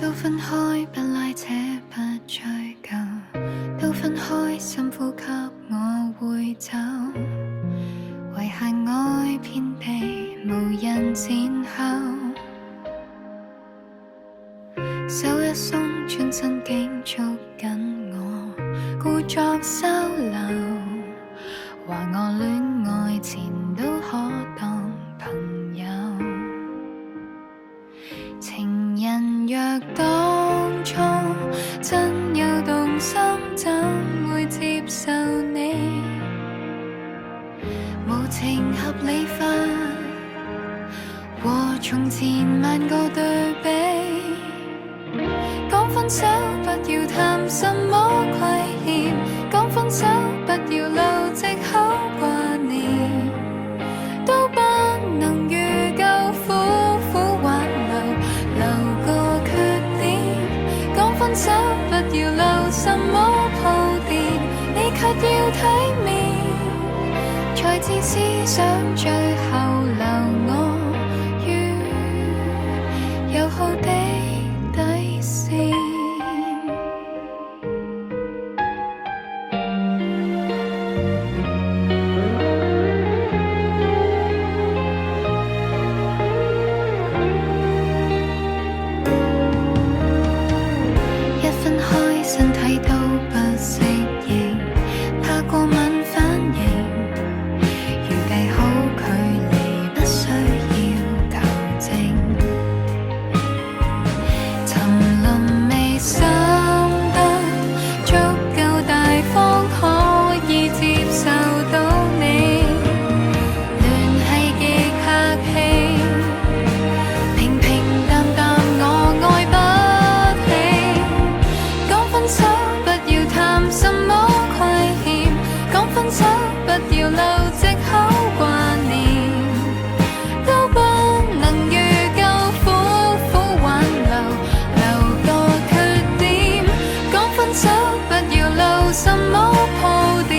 都分開，不拉扯，不追究，都分開，深呼吸，我會走。遺限愛遍地，無人顫後。手一鬆，轉身竟捉緊我，故作收留。話我戀愛前都可當朋友。情人若當初真有動心，怎會接受你？無情合理化，和從前萬個對比。講分手不要談什麼虧欠，講分手不要留藉口掛念，都不能預夠苦苦挽留，留個缺點。講分手不要留什麼鋪墊，你卻要體面，才自思想最後留我於友好的底線。一分開，身體都不適應，怕過敏反應，預計好距離，不需要求證。沉淪未深得足夠大方，可以接受到你，聯繫極客氣，平平淡淡我愛不起。講分手不要談什麼虧欠，講分手不要留藉口掛念，都不能預夠苦苦挽留，留個缺點。講分手不要留什麼鋪墊，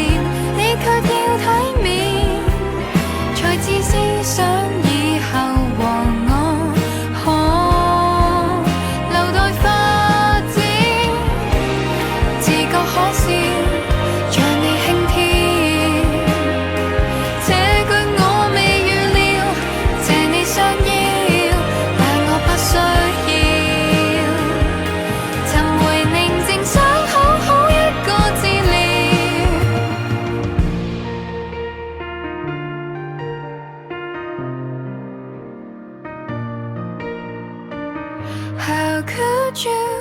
你卻要體面，才自思想以後和我可留待發展。自覺可笑，像你輕佻，這句我未預料，謝你相邀，但我不需要。尋回寧靜，想好好一個治療。How could you